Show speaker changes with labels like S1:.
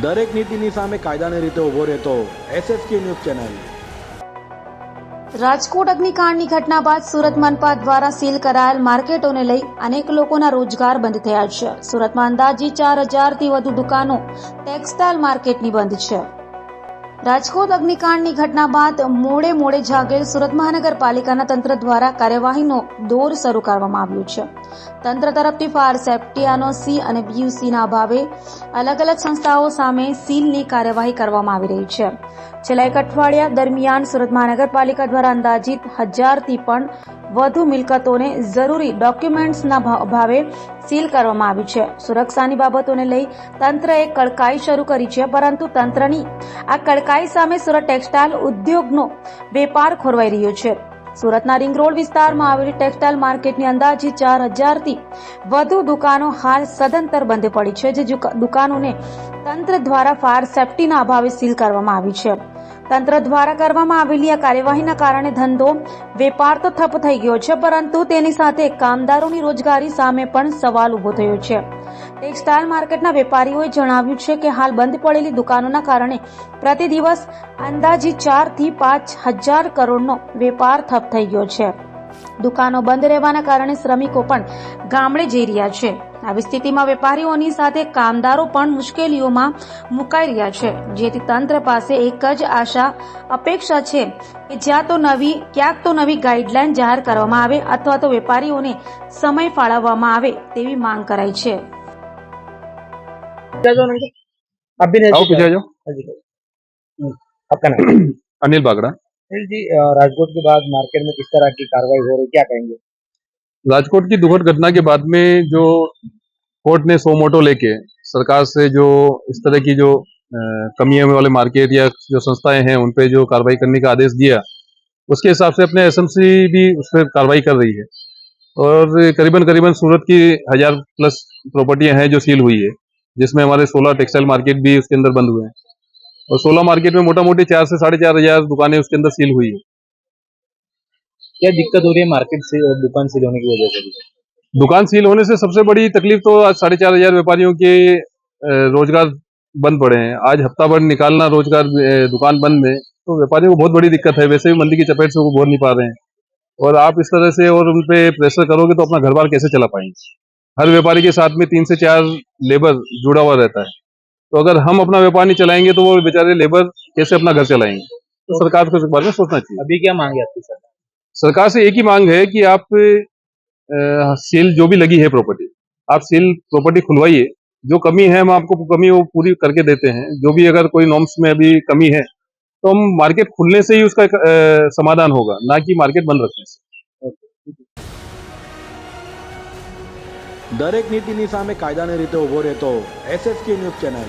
S1: દરેક નીતિની સામે કાયદાની રીતે ઊભો રહેતો SSK ન્યૂઝ ચેનલ।
S2: રાજકોટ અગ્નિકાંડની ઘટના બાદ સુરત મનપા દ્વારા સીલ કરાયેલ માર્કેટોને લઈ અનેક લોકોના રોજગાર બંધ થયા છે। સુરતમાં અંદાજે 4000થી વધુ દુકાનો ટેક્સટાઇલ માર્કેટની બંધ છે। રાજકોટ અગ્નિકાંડની ઘટના બાદ મોડે જાગેલ સુરત મહાનગરપાલિકાના તંત્ર દ્વારા કાર્યવાહીનો દોર શરૂ કરવામાં આવ્યો છે। તંત્ર તરફથી ફાયર સેફટી NOC અને BUCના અભાવે અલગ સંસ્થાઓ સામે સીલની કાર્યવાહી કરવામાં આવી રહી છે। છેલ્લા એક અઠવાડિયા દરમિયાન સુરત મહાનગરપાલિકા દ્વારા અંદાજિત 1000થી પણ વધુ મિલકતોને જરૂરી ડોક્યુમેન્ટ્સના અભાવે સીલ કરવામાં આવી છે। સુરક્ષાની બાબતોને લઈ તંત્રએ કડકાઈ શરૂ કરી છે, પરંતુ તંત્રની આ કડકાઈ સામે સુરત ટેક્સટાઇલ ઉદ્યોગનો વેપાર ખોરવાઈ રહ્યો છે। સુરતના રિંગ રોડ વિસ્તારમાં આવેલી ટેક્સટાઇલ માર્કેટની અંદાજે 4000થી વધુ દુકાનો હાલ સદંતર બંધ પડી છે, જે દુકાનોને તંત્ર દ્વારા ફાયર સેફટીના અભાવે સીલ કરવામાં આવી છે। તંત્ર દ્વારા કરવામાં આવેલી આ કાર્યવાહીના કારણે ધંધો વેપાર તો ઠપ થઈ ગયો છે, પરંતુ તેની સાથે કામદારોની રોજગારી સામે પણ સવાલ ઉભો થયો છે। ટેક્સટાઇલ માર્કેટના વેપારીઓએ જણાવ્યું છે કે હાલ બંધ પડેલી દુકાનોના કારણે પ્રતિ દિવસ અંદાજે 4 થી 5 હજાર કરોડનો વેપાર ઠપ થઈ ગયો છે। દુકાનો બંધ રહેવાના કારણે શ્રમિકો પણ ગામડે જઈ રહ્યા છે। આવી સ્થિતિમાં વેપારીઓની સાથે કામદારો પણ મુશ્કેલીઓમાં મુકાઈ રહ્યા છે, જેથી તંત્ર પાસે એક જ અપેક્ષા છે કે ક્યાંક તો નવી ગાઈડલાઈન જાહેર કરવામાં આવે અથવા તો વેપારીઓને સમય ફાળવવામાં આવે તેવી માંગ કરાઈ છે।
S3: आपका नाम?
S4: अनिल बागड़ा।
S3: अनिल जी, राजकोट के बाद मार्केट में किस तरह की कार्रवाई हो रही, क्या कहेंगे?
S4: राजकोट की दुखद घटना के बाद में जो कोर्ट ने सो मोटो लेके सरकार से जो इस तरह की जो कमियों वाले मार्केट या जो संस्थाएं हैं उन पे जो कार्रवाई करने का आदेश दिया, उसके हिसाब से अपने SMC भी उस पर कार्रवाई कर रही है और करीबन सूरत की 1000+ प्रॉपर्टियां हैं जो सील हुई है, जिसमें हमारे 16 टेक्सटाइल मार्केट भी उसके अंदर बंद हुए हैं और 16 मार्केट में मोटा मोटी 4 से 4500 दुकानें उसके अंदर सील हुई है।
S3: क्या दिक्कत हो रही है मार्केट से दुकान सील होने की वजह से?
S4: दुकान सील होने से सबसे बड़ी तकलीफ तो आज 4500 व्यापारियों के रोजगार बंद पड़े हैं। आज हफ्ता भर निकालना रोजगार दुकान बंद में तो व्यापारियों को बहुत बड़ी दिक्कत है। वैसे भी मंदी की चपेट से वो बोल नहीं पा रहे हैं और आप इस तरह से और उन पे प्रेशर करोगे तो अपना घर बार कैसे चला पाएंगे। हर व्यापारी के साथ में 3 से 4 लेबर जुड़ा हुआ रहता है, तो अगर हम अपना व्यापार नहीं चलाएंगे तो वो बेचारे लेबर कैसे अपना घर चलाएंगे। तो सरकार को इस बारे में सोचना चाहिए।
S3: अभी क्या मांग है आपकी
S4: सरकार से एक ही मांग है कि आप सील जो भी लगी है प्रॉपर्टी, आप सील प्रॉपर्टी खुलवाइए। जो कमी है हम आपको कमी वो पूरी करके देते हैं। जो भी अगर कोई नॉर्म्स में अभी कमी है तो हम मार्केट खुलने से ही उसका एक समाधान होगा, ना कि मार्केट बंद रखने से।
S1: દરેક નીતિની સામે કાયદાની રીતે ઊભો રહેતો SSK ન્યૂઝ ચેનલ।